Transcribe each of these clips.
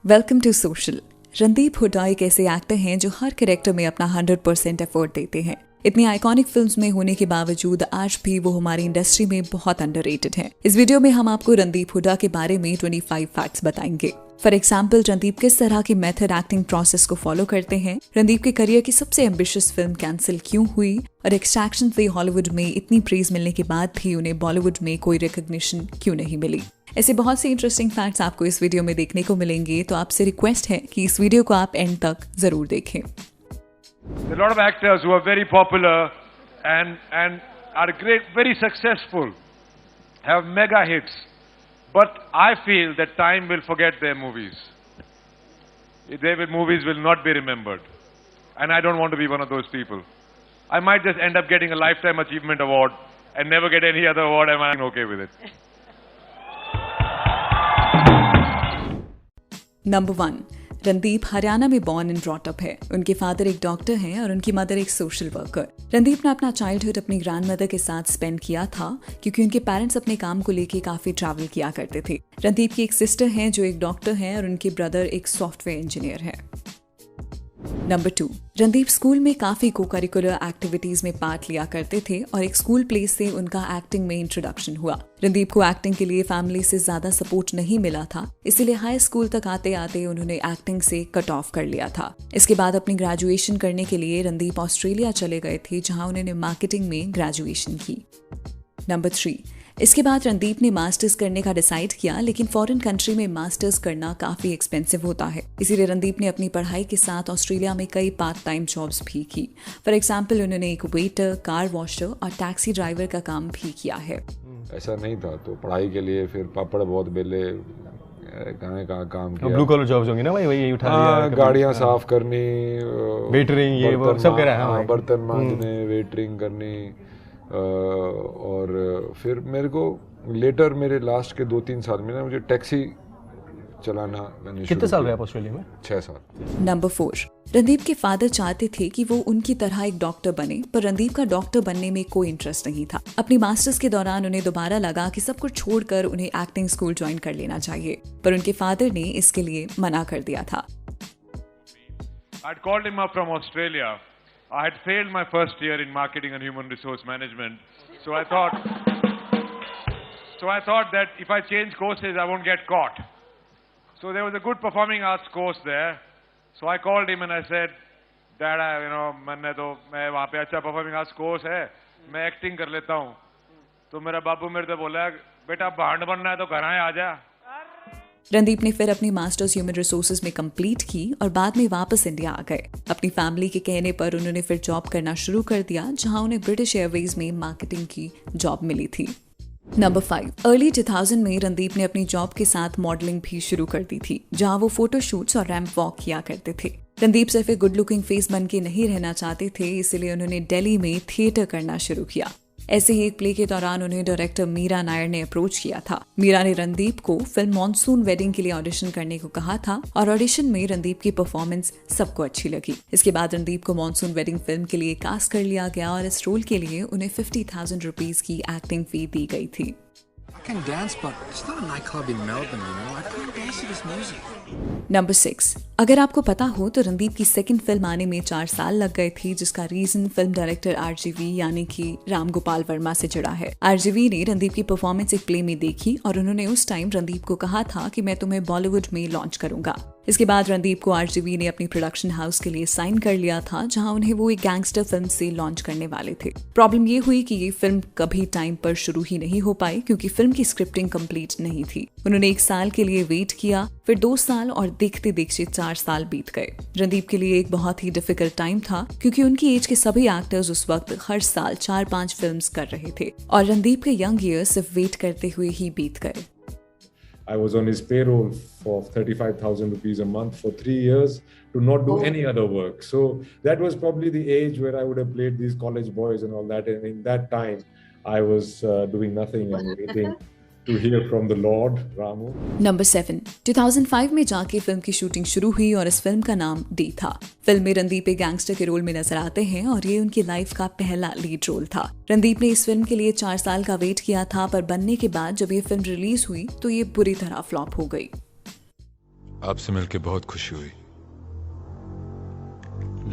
Welcome to social. Randeep Hooda एक ऐसे actor हैं जो हर कैरेक्टर में अपना 100% एफर्ट देते हैं। इतनी आइकॉनिक फिल्म्स में होने के बावजूद आज भी वो हमारी इंडस्ट्री में बहुत अंडररेटेड हैं। इस वीडियो में हम आपको रणदीप हुड्डा के बारे में 25 फैक्ट्स बताएंगे। फॉर एग्जाम्पल, रणदीप किस तरह की मेथड एक्टिंग प्रोसेस को फॉलो करते हैं, रणदीप के करियर की सबसे एम्बिशियस फिल्म कैंसिल क्यों हुई, और एक्सट्रैक्शन से हॉलीवुड में इतनी प्रेज मिलने के बाद भी उन्हें बॉलीवुड में कोई रिकॉग्निशन क्यों नहीं मिली। ऐसे बहुत से इंटरेस्टिंग फैक्ट्स आपको इस वीडियो में देखने को मिलेंगे, तो आपसे रिक्वेस्ट है कि इस वीडियो को आप एंड तक जरूर देखें। A lot of actors who are very popular and are great, very successful, have mega hits, but I feel that time will forget their movies. Their movies will not be remembered, and I don't want to be one of those people. I might just end up getting a lifetime achievement award and never get any other award, and I'm okay with it. Number 1, Randeep Haryana में born and brought up है। उनके father एक doctor हैं और उनकी mother एक social worker. Randeep ने अपना चाइल्डहुड अपनी ग्रैंडमदर के साथ स्पेंड किया था क्योंकि उनके पेरेंट्स अपने काम को लेके काफी ट्रैवल किया करते थे। रणदीप की एक सिस्टर हैं जो एक डॉक्टर हैं और उनके ब्रदर एक सॉफ्टवेयर इंजीनियर है। नंबर 2, रणदीप स्कूल में काफी को करिकुलर एक्टिविटीज में पार्ट लिया करते थे और एक स्कूल प्ले से उनका एक्टिंग में इंट्रोडक्शन हुआ। रणदीप को एक्टिंग के लिए फैमिली से ज्यादा सपोर्ट नहीं मिला था, इसीलिए हाई स्कूल तक आते आते उन्होंने एक्टिंग से कट ऑफ कर लिया था। इसके बाद अपनी ग्रेजुएशन करने के लिए रणदीप ऑस्ट्रेलिया चले गए थे, जहां उन्होंने मार्केटिंग में ग्रेजुएशन की। नंबर 3, इसके बाद रणदीप ने मास्टर्स करने का डिसाइड किया, लेकिन फॉरेन कंट्री में मास्टर्स करना काफी एक्सपेंसिव होता है। इसीलिए रणदीप ने अपनी पढ़ाई के साथ ऑस्ट्रेलिया में कई पार्ट टाइम जॉब्स भी की। फॉर एग्जाम्पल, उन्होंने एक वेटर, कार वॉशर और टैक्सी ड्राइवर का काम भी किया है। ऐसा नहीं था, तो पढ़ाई के लिए फिर पापड़ बहुत बेले, कहाँ काम किया। ब्लू कॉलर जॉब्स होंगी ना भाई, वही उठा लिया, गाड़ियाँ साफ करनी, वेटरिंग, ये वो सब कह रहा है, बर्तन मांजने, वेटरिंग करनी। और फिर मेरे को लेटर मेरे लास्ट के 2-3 साल में ना मुझे टैक्सी चलाना मैंने। कितने साल रहे आप ऑस्ट्रेलिया में? 6 साल। नंबर 4, रणदीप के फादर चाहते थे कि वो उनकी तरह एक डॉक्टर बने, पर रणदीप का डॉक्टर बनने में कोई इंटरेस्ट नहीं था। अपनी मास्टर्स के दौरान उन्हें दोबारा लगा कि सब कुछ छोड़कर उन्हें एक्टिंग स्कूल ज्वाइन कर लेना चाहिए, पर उनके फादर ने इसके लिए मना कर दिया था। I'd called him up from Australia. I had failed my first year in marketing and human resource management, so I thought that if I change courses, I won't get caught. So there was a good performing arts course there. So I called him and I said, Dad, मैं वहाँ पे अच्छा performing arts course है, मैं acting कर लेता हूँ। तो मेरा बाबू मेरे से बोला, बेटा भांड बनना है तो घर आए, आ जा। रणदीप ने फिर अपनी मास्टर्स ह्यूमन रिसोर्सेज में कंप्लीट की और बाद में वापस इंडिया आ गए। अपनी फैमिली के कहने पर उन्होंने फिर जॉब करना शुरू कर दिया, जहां उन्हें ब्रिटिश एयरवेज में मार्केटिंग की जॉब मिली थी। नंबर 5, अर्ली 2000 में रणदीप ने अपनी जॉब के साथ मॉडलिंग भी शुरू कर दी थी, जहां वो फोटोशूट्स और रैंप वॉक किया करते थे। रणदीप सिर्फ एक गुड लुकिंग फेस बन के नहीं रहना चाहते थे, इसलिए उन्होंने दिल्ली में थिएटर करना शुरू किया। ऐसे ही एक प्ले के दौरान उन्हें डायरेक्टर मीरा नायर ने अप्रोच किया था। मीरा ने रणदीप को फिल्म मॉनसून वेडिंग के लिए ऑडिशन करने को कहा था और ऑडिशन में रणदीप की परफॉर्मेंस सबको अच्छी लगी। इसके बाद रणदीप को मॉनसून वेडिंग फिल्म के लिए कास्ट कर लिया गया और इस रोल के लिए उन्हें 50,000 रुपीज की एक्टिंग फी दी गई थी। नंबर 6, अगर आपको पता हो तो रणदीप की सेकंड फिल्म आने में 4 साल लग गए थे, जिसका रीजन फिल्म डायरेक्टर RGV यानी कि राम गोपाल वर्मा से जुड़ा है। RGV ने रणदीप की परफॉर्मेंस एक प्ले में देखी और उन्होंने उस टाइम रणदीप को कहा था कि मैं तुम्हें बॉलीवुड में लॉन्च करूंगा। इसके बाद रणदीप को RGV ने अपनी प्रोडक्शन हाउस के लिए साइन कर लिया था, जहां उन्हें वो एक गैंगस्टर फिल्म से लॉन्च करने वाले थे। प्रॉब्लम ये हुई कि ये फिल्म कभी टाइम पर शुरू ही नहीं हो पाई क्योंकि फिल्म की स्क्रिप्टिंग कंप्लीट नहीं थी। उन्होंने 1 साल के लिए वेट किया, फिर 2 साल और देखते देखते 4 साल बीत गए। रणदीप के लिए एक बहुत ही डिफिकल्ट टाइम था क्योंकि उनकी एज के सभी एक्टर्स उस वक्त हर साल 4-5 फिल्म्स कर रहे थे और रणदीप के यंग ईयर सिर्फ वेट करते हुए ही बीत गए। I was on his payroll for 35,000 rupees a month for 3 years to not do any other work. So that was probably the age where I would have played these college boys and all that. And in that time, I was doing nothing and waiting to hear from the Lord, Ramu. Number 7, 2005 में जाके film की shooting शुरू हुई और इस film का नाम D था। फिल्म में रणदीप एक गैंगस्टर के रोल में नजर आते हैं और ये उनकी लाइफ का पहला लीड रोल था। रणदीप ने इस फिल्म के लिए 4 साल का वेट किया था, पर बनने के बाद जब ये फिल्म रिलीज हुई तो ये बुरी तरह फ्लॉप हो गई। आपसे मिलकर बहुत खुशी हुई,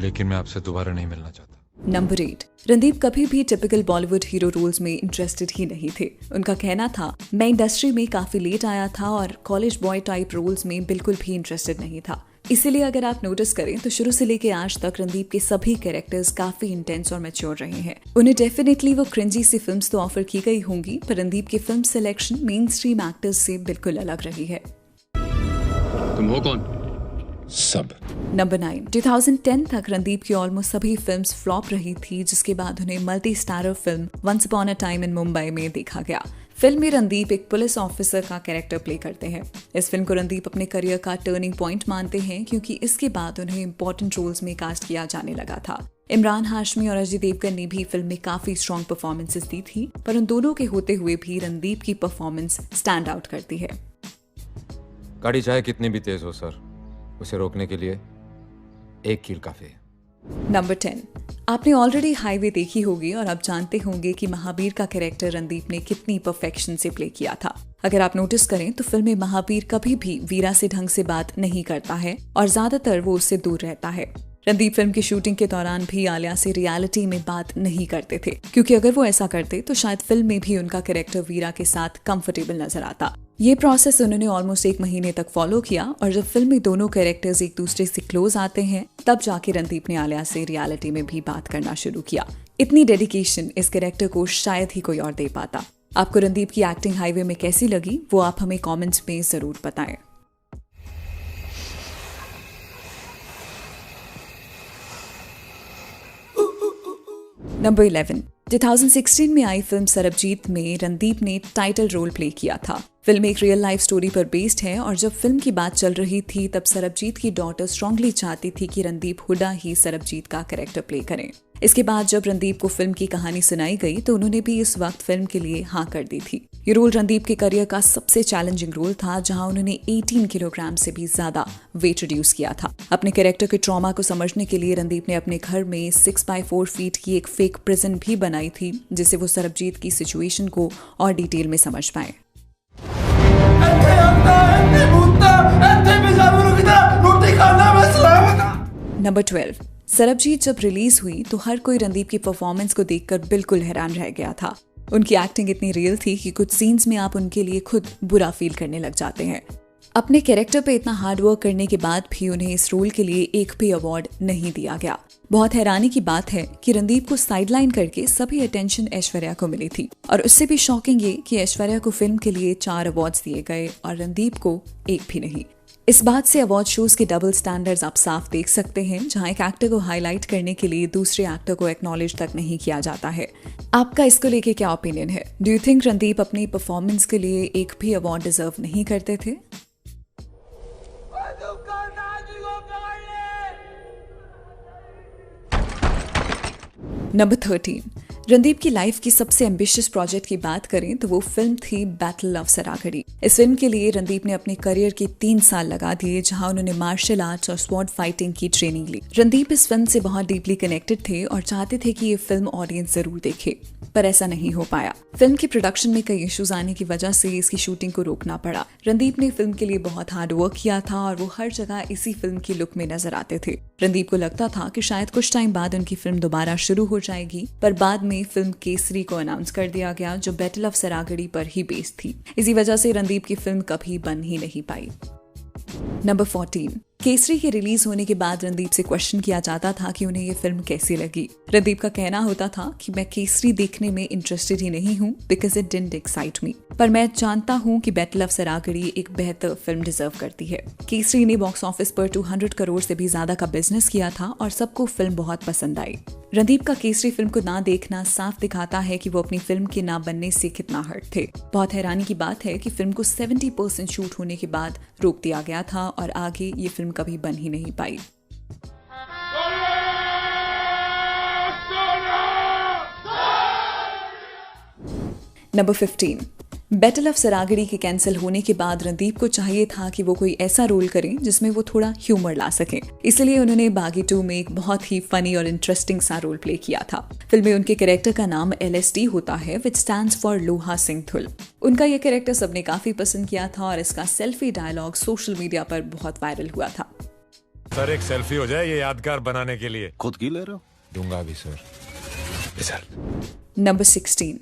लेकिन मैं आपसे दोबारा नहीं मिलना चाहता। नंबर 8। रणदीप कभी भी टिपिकल बॉलीवुड हीरो रोल्स में इंटरेस्टेड ही नहीं थे। उनका कहना था, मैं इंडस्ट्री में काफी लेट आया था और कॉलेज बॉय टाइप रोल्स में बिल्कुल भी इंटरेस्टेड नहीं था। इसीलिए अगर आप नोटिस करें तो शुरू से लेके आज तक रणदीप के सभी कैरेक्टर्स काफी इंटेंस और मैच्योर रहे हैं। उन्हें डेफिनेटली वो क्रिंजी सी फिल्म्स तो ऑफर की गई होंगी, पर रणदीप की film selection main stream actors से बिल्कुल अलग रही है। तुम हो कौन? सब। नंबर 9। 2010 तक रणदीप की ऑलमोस्ट सभी फिल्म्स फ्लॉप रही थी, जिसके बाद उन्हें multi starrer film once upon a time in Mumbai में देखा गया। फिल्म में रणदीप एक पुलिस ऑफिसर का कैरेक्टर प्ले करते हैं। इस फिल्म को रणदीप अपने करियर का टर्निंग पॉइंट मानते हैं, क्योंकि इसके बाद उन्हें इंपॉर्टेंट रोल्स में कास्ट किया जाने लगा था। इमरान हाशमी और अजय देवगन ने भी फिल्म में काफी स्ट्रॉन्ग परफॉर्मेंसेस दी थी, पर उन दोनों के होते हुए भी रणदीप की परफॉर्मेंस स्टैंड आउट करती है। गाड़ी चाहे कितनी भी तेज हो सर, उसे रोकने के लिए एक कील काफी है। नंबर 10। आपने ऑलरेडी हाईवे देखी होगी और आप जानते होंगे कि महावीर का कैरेक्टर रणदीप ने कितनी परफेक्शन से प्ले किया था। अगर आप नोटिस करें तो फिल्म में महावीर कभी भी वीरा से ढंग से बात नहीं करता है और ज्यादातर वो उससे दूर रहता है। रणदीप फिल्म की शूटिंग के दौरान भी आलिया से रियलिटी में बात नहीं करते थे, क्योंकि अगर वो ऐसा करते तो शायद फिल्म में भी उनका कैरेक्टर वीरा के साथ कंफर्टेबल नजर आता। ये प्रोसेस उन्होंने ऑलमोस्ट 1 महीने तक फॉलो किया, और जब फिल्म में दोनों कैरेक्टर्स एक दूसरे से क्लोज आते हैं तब जाके रणदीप ने आलिया से रियलिटी में भी बात करना शुरू किया। इतनी डेडिकेशन इस कैरेक्टर को शायद ही कोई और दे पाता। आपको रणदीप की एक्टिंग हाईवे में कैसी लगी, वो आप हमें कॉमेंट्स में जरूर बताएं। नंबर 11। 2016 में आई फिल्म सरबजीत में रणदीप ने टाइटल रोल प्ले किया था। फिल्म एक रियल लाइफ स्टोरी पर बेस्ड है, और जब फिल्म की बात चल रही थी तब सरबजीत की डॉटर स्ट्रांगली चाहती थी कि रणदीप हुड्डा ही सरबजीत का कैरेक्टर प्ले करें। इसके बाद जब रणदीप को फिल्म की कहानी सुनाई गई तो उन्होंने भी इस वक्त फिल्म के लिए हाँ कर दी थी। ये रोल रणदीप के करियर का सबसे चैलेंजिंग रोल था, जहां उन्होंने 18 किलोग्राम से भी ज्यादा वेट रिड्यूस किया था। अपने कैरेक्टर के ट्रॉमा को समझने के लिए रणदीप ने अपने घर में 6x4 फीट की एक फेक प्रिजन भी बनाई थी, जिससे वो सरबजीत की सिचुएशन को और डिटेल में समझ पाए। नंबर 12। सरबजीत जब रिलीज हुई तो हर कोई रणदीप की परफॉर्मेंस को देखकर बिल्कुल हैरान रह गया था। उनकी एक्टिंग इतनी रियल थी कि कुछ सीन्स में आप उनके लिए खुद बुरा फील करने लग जाते हैं। अपने कैरेक्टर पे इतना हार्ड वर्क करने के बाद भी उन्हें इस रोल के लिए एक भी अवार्ड नहीं दिया गया। बहुत हैरानी की बात है कि रणदीप को साइडलाइन करके सभी अटेंशन ऐश्वर्या को मिली थी, और उससे भी शॉकिंग ये कि ऐश्वर्या को फिल्म के लिए 4 अवार्ड्स दिए गए और रणदीप को एक भी नहीं। इस बात से अवार्ड शोज के डबल स्टैंडर्ड्स आप साफ देख सकते हैं, जहां एक एक्टर को हाईलाइट करने के लिए दूसरे एक्टर को एक्नॉलेज तक नहीं किया जाता है। आपका इसको लेके क्या ओपिनियन है? डू यू थिंक रणदीप अपनी परफॉर्मेंस के लिए एक भी अवार्ड डिजर्व नहीं करते थे? नंबर 13। रणदीप की लाइफ की सबसे एम्बिशियस प्रोजेक्ट की बात करें तो वो फिल्म थी बैटल ऑफ सरागढ़ी। इस फिल्म के लिए रणदीप ने अपने करियर के 3 साल लगा दिए, जहां उन्होंने मार्शल आर्ट्स और स्वॉर्ड फाइटिंग की ट्रेनिंग ली। रणदीप इस फिल्म से बहुत डीपली कनेक्टेड थे और चाहते थे कि ये फिल्म ऑडियंस जरूर देखे, पर ऐसा नहीं हो पाया। फिल्म की प्रोडक्शन में कई इश्यूज आने की वजह से इसकी शूटिंग को रोकना पड़ा। रणदीप ने फिल्म के लिए बहुत हार्ड वर्क किया था और वो हर जगह इसी फिल्म की लुक में नजर आते थे। रणदीप को लगता था कि शायद कुछ टाइम बाद उनकी फिल्म दोबारा शुरू हो जाएगी, पर बाद में फिल्म केसरी को अनाउंस कर दिया गया, जो बैटल ऑफ सरागढ़ी पर ही बेस्ड थी। इसी वजह से रणदीप की फिल्म कभी बन ही नहीं पाई। नंबर 14। केसरी के रिलीज होने के बाद रणदीप से क्वेश्चन किया जाता था कि उन्हें ये फिल्म कैसी लगी। रणदीप का कहना होता था कि मैं केसरी देखने में इंटरेस्टेड ही नहीं हूँ because it didn't excite me, पर मैं जानता हूँ कि बैटल ऑफ सरागढ़ी एक बेहतर फिल्म डिजर्व करती है। केसरी ने बॉक्स ऑफिस पर 200 करोड़ से भी ज्यादा का बिजनेस किया था और सबको फिल्म बहुत पसंद आई। रणदीप का केसरी फिल्म को ना देखना साफ दिखाता है कि वो अपनी फिल्म के ना बनने से कितना हर्ट थे। बहुत हैरानी की बात है कि फिल्म को 70% शूट होने के बाद रोक दिया गया था और आगे ये फिल्म कभी बन ही नहीं पाई। नंबर 15। बैटल ऑफ सरागड़ी के कैंसिल होने के बाद रणदीप को चाहिए था कि वो कोई ऐसा रोल करें जिसमें वो थोड़ा ह्यूमर ला सके, इसलिए उन्होंने बागी 2 में एक बहुत ही फनी और इंटरेस्टिंग सा रोल प्ले किया था। फिल्म में उनके कैरेक्टर का नाम LSD होता है, विच स्टैंड्स फॉर लोहा सिंह थुल। उनका ये कैरेक्टर सबने काफी पसंद किया था और इसका सेल्फी डायलॉग सोशल मीडिया पर बहुत वायरल हुआ था। सर एक सेल्फी हो जाए ये यादगार बनाने के लिए। खुद की ले रहे हो? दूंगा भी सर। नंबर 16।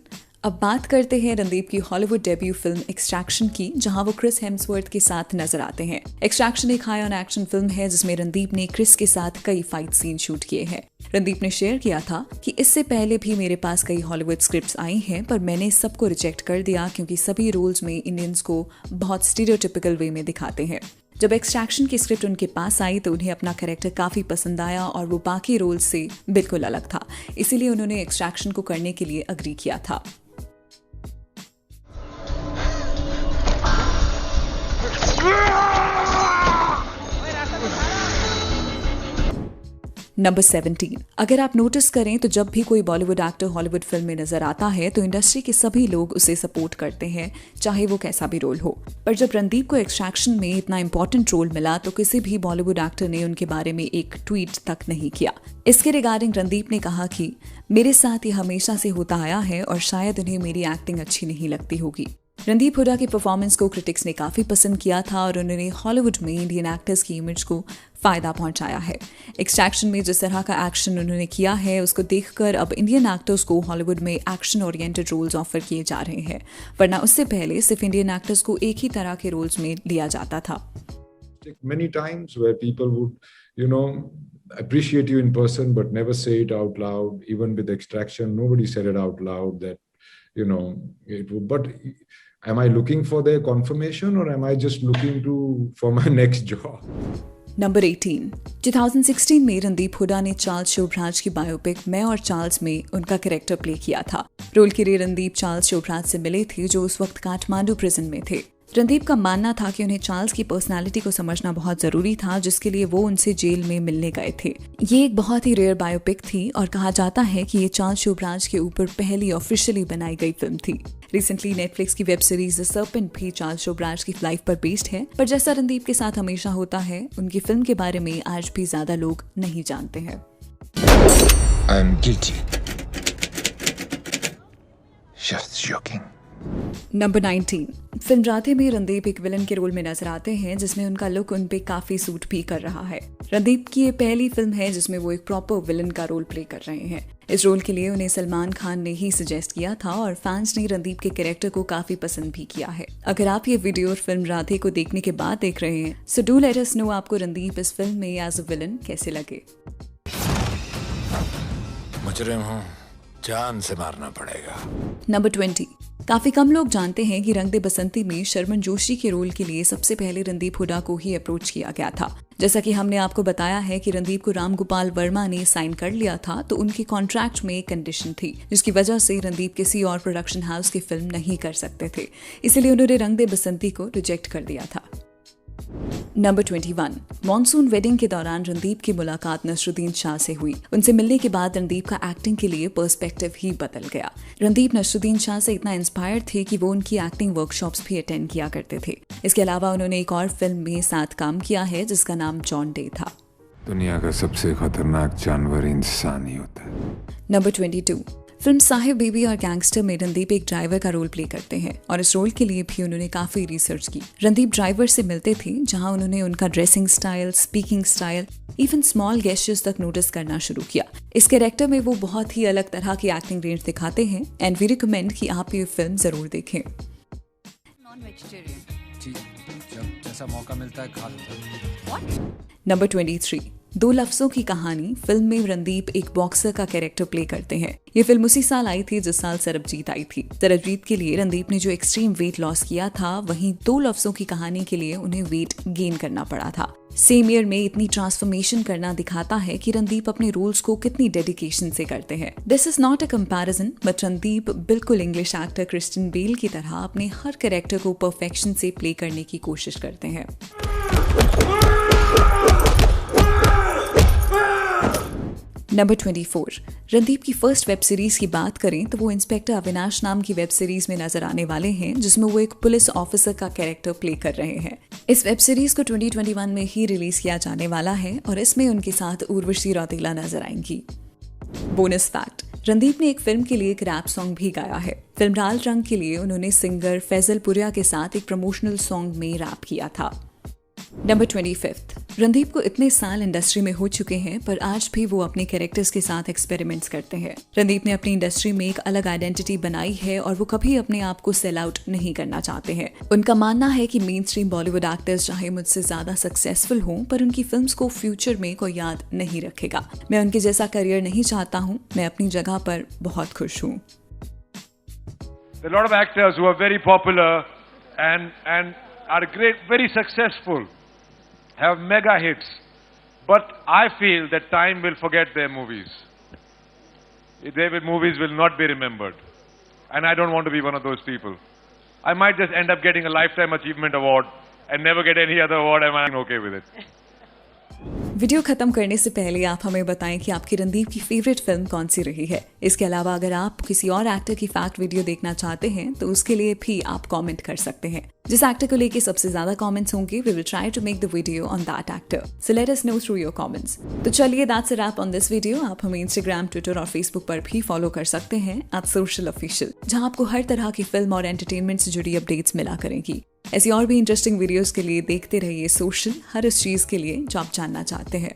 अब बात करते हैं रणदीप की हॉलीवुड डेब्यू फिल्म एक्सट्रैक्शन की, जहां वो क्रिस हेम्सवर्थ के साथ नजर आते हैं। एक्सट्रैक्शन एक हाई ऑन एक्शन फिल्म है जिसमें रणदीप ने क्रिस के साथ कई फाइट सीन शूट किए हैं। रणदीप ने शेयर किया था कि इससे पहले भी मेरे पास कई हॉलीवुड स्क्रिप्ट्स आई हैं, पर मैंने सबको रिजेक्ट कर दिया क्योंकि सभी रोल्स में इंडियंस को बहुत स्टीरियोटिपिकल वे में दिखाते हैं। जब एक्सट्रैक्शन की स्क्रिप्ट उनके पास आई तो उन्हें अपना कैरेक्टर काफी पसंद आया और वो बाकी रोल्स से बिल्कुल अलग था, इसीलिए उन्होंने एक्सट्रैक्शन को करने के लिए अग्री किया था। नंबर 17। अगर आप नोटिस करें तो जब भी कोई बॉलीवुड एक्टर हॉलीवुड फिल्म में नजर आता है तो इंडस्ट्री के सभी लोग उसे सपोर्ट करते हैं, चाहे वो कैसा भी रोल हो। पर जब रणदीप को एक्सट्रैक्शन में इतना इंपॉर्टेंट रोल मिला तो किसी भी बॉलीवुड एक्टर ने उनके बारे में एक ट्वीट तक नहीं किया। इसके रिगार्डिंग रणदीप ने कहा कि मेरे साथ ये हमेशा से होता आया है और शायद उन्हें मेरी एक्टिंग अच्छी नहीं लगती होगी। रणदीप हुड्डा की परफॉर्मेंस को क्रिटिक्स ने काफी पसंद किया था और उन्होंने हॉलीवुड में इंडियन एक्टर्स की इमेज को फायदा पहुंचाया है। एक्सट्रैक्शन में जिस तरह का एक्शन उन्होंने किया है उसको देखकर अब इंडियन एक्टर्स को हॉलीवुड में एक्शन ओरिएंटेड रोल्स ऑफर किए जा रहे हैं, वरना उससे पहले सिर्फ इंडियन एक्टर्स को एक ही तरह के रोल्स में लिया जाता था। Many times where people would, appreciate you in person but never say it out loud. Even with Extraction, nobody said it out loud that, it would. But am I looking for their confirmation or am I just looking for my next job? Number 18। 2016 में रणदीप हुड्डा ने Charles Sobhraj की biopic मैं और Charles में उनका character play किया था। Role के लिए रणदीप चार्ल्स शोभराज से मिले थे जो उस वक्त काठमांडू प्रिजन में थे। रणदीप का मानना था कि उन्हें चार्ल्स की पर्सनालिटी को समझना बहुत जरूरी था, जिसके लिए वो उनसे जेल में मिलने गए थे। ये एक बहुत ही रेयर बायोपिक थी और कहा जाता है कि ये चार्ल्स शोभराज के ऊपर पहली ऑफिशियली बनाई गई फिल्म थी। रिसेंटली नेटफ्लिक्स की वेब सीरीज द सर्पेंट भी चार्ल्स शोभराज की लाइफ पर बेस्ड है, पर जैसा रणदीप के साथ हमेशा होता है, उनकी फिल्म के बारे में आज भी ज्यादा लोग नहीं जानते हैं। I am guilty. Just joking. Number 19। Film Radhe में रणदीप एक विलन के रोल में नजर आते हैं जिसमें उनका लुक उन पे काफी सूट भी कर रहा है। रणदीप की ये पहली फिल्म है जिसमें वो एक प्रॉपर विलन का रोल प्ले कर रहे हैं। इस रोल के लिए उन्हें सलमान खान ने ही सजेस्ट किया था और फैंस ने रणदीप के कैरेक्टर को काफी पसंद भी किया है। अगर आप ये वीडियो और फिल्म राधे को देखने के बाद देख रहे हैं so do let us no आपको रणदीप इस फिल्म में एज अ विलन कैसे लगे। मुजरिम हूं, जान से मारना पड़ेगा। नंबर 20। काफी कम लोग जानते हैं कि रंग दे बसंती में शर्मन जोशी के रोल के लिए सबसे पहले रणदीप हुड्डा को ही अप्रोच किया गया था। जैसा कि हमने आपको बताया है कि रणदीप को राम गोपाल वर्मा ने साइन कर लिया था, तो उनके कॉन्ट्रैक्ट में एक कंडीशन थी जिसकी वजह से रणदीप किसी और प्रोडक्शन हाउस की फिल्म नहीं कर सकते थे, इसलिए उन्होंने रंग दे बसंती को रिजेक्ट कर दिया था। नंबर 21। मॉनसून वेडिंग के दौरान रणदीप की मुलाकात नसरुद्दीन शाह से हुई। उनसे मिलने के बाद रणदीप का एक्टिंग के लिए पर्सपेक्टिव ही बदल गया। रणदीप नसरुद्दीन शाह से इतना इंस्पायर्ड थे कि वो उनकी एक्टिंग वर्कशॉप्स भी अटेंड किया करते थे। इसके अलावा उन्होंने एक और फिल्म में साथ काम किया है जिसका नाम जॉन डे था। दुनिया का सबसे खतरनाक जानवर इंसान ही होता है। नंबर 22। फिल्म साहिब बीबी और गैंगस्टर में रणदीप एक ड्राइवर का रोल प्ले करते हैं और इस रोल के लिए भी उन्होंने काफी रिसर्च की। रणदीप ड्राइवर से मिलते थे जहां उन्होंने उनका dressing style, speaking style, even small gestures तक नोटिस करना शुरू किया। इस कैरेक्टर में वो बहुत ही अलग तरह की एक्टिंग रेंज दिखाते हैं एंड वी रिकमेंड कि आप ये फिल्म जरूर देखें। नॉन वेजिटेरियन जी, जब जैसा मौका मिलता है खा लेता हूं। नंबर 23। दो लफ्जों की कहानी फिल्म में रणदीप एक बॉक्सर का कैरेक्टर प्ले करते हैं। ये फिल्म उसी साल आई थी जिस साल सरबजीत आई थी। सरबजीत के लिए रणदीप ने जो एक्सट्रीम वेट लॉस किया था, वहीं दो लफ्जों की कहानी के लिए उन्हें वेट गेन करना पड़ा था। सेम ईयर में इतनी ट्रांसफॉर्मेशन करना दिखाता है कि रणदीप अपने रोल्स को कितनी डेडिकेशन से करते हैं। This is not a comparison, but Randeep बिल्कुल इंग्लिश एक्टर क्रिस्टियन बेल की तरह अपने हर कैरेक्टर को परफेक्शन से प्ले करने की कोशिश करते हैं। नंबर 24। रणदीप की फर्स्ट वेब सीरीज की बात करें तो वो इंस्पेक्टर अविनाश नाम की वेब सीरीज में नजर आने वाले हैं, जिसमें वो एक पुलिस ऑफिसर का कैरेक्टर प्ले कर रहे हैं। इस वेब सीरीज को 2021 में ही रिलीज किया जाने वाला है और इसमें उनके साथ उर्वशी रौतेला नजर आएंगी। बोनस फैक्ट, रणदीप ने एक फिल्म के लिए एक रैप सॉन्ग भी गाया है। फिल्म लाल रंग के लिए उन्होंने सिंगर फैजल पुरिया के साथ एक प्रमोशनल सॉन्ग में रैप किया था। नंबर 25। रणदीप को इतने साल इंडस्ट्री में हो चुके हैं पर आज भी वो अपने कैरेक्टर्स के साथ एक्सपेरिमेंट्स करते हैं। रणदीप ने अपनी इंडस्ट्री में एक अलग आइडेंटिटी बनाई है और वो कभी अपने आप को सेल आउट नहीं करना चाहते हैं। उनका मानना है कि मेन स्ट्रीम बॉलीवुड एक्टर्स चाहे मुझसे ज्यादा सक्सेसफुल हों पर उनकी फिल्म्स को फ्यूचर में कोई याद नहीं रखेगा। मैं उनके जैसा करियर नहीं चाहता हूँ, मैं अपनी जगह पर बहुत खुश हूँ। There are a lot of actors who are very popular and are great, very successful, have mega hits, but I feel that time will forget their movies. Their movies will not be remembered, and I don't want to be one of those people. I might just end up getting a Lifetime Achievement Award and never get any other award, and I'm okay with it. Video खत्म करने से पहले आप हमें बताएं कि आपकी रणदीप की फेवरेट फिल्म कौन सी रही है। इसके अलावा अगर आप किसी और एक्टर की फैक्ट वीडियो देखना चाहते हैं तो उसके लिए भी आप कमेंट कर सकते हैं। जिस एक्टर को लेके सबसे ज्यादा कमेंट्स होंगे we will try to make the video on that actor, so let us know through your comments. तो चलिए that's a wrap on this video. आप हमें इंस्टाग्राम, ट्विटर और फेसबुक पर भी फॉलो कर सकते हैं @socialofficial, जहां आपको हर तरह की फिल्म और एंटरटेनमेंट से जुड़ी अपडेट्स मिला करेंगी। ऐसी और भी इंटरेस्टिंग वीडियोस के लिए देखते रहिए सोशल, हर उस चीज के लिए जो आप जानना चाहते हैं।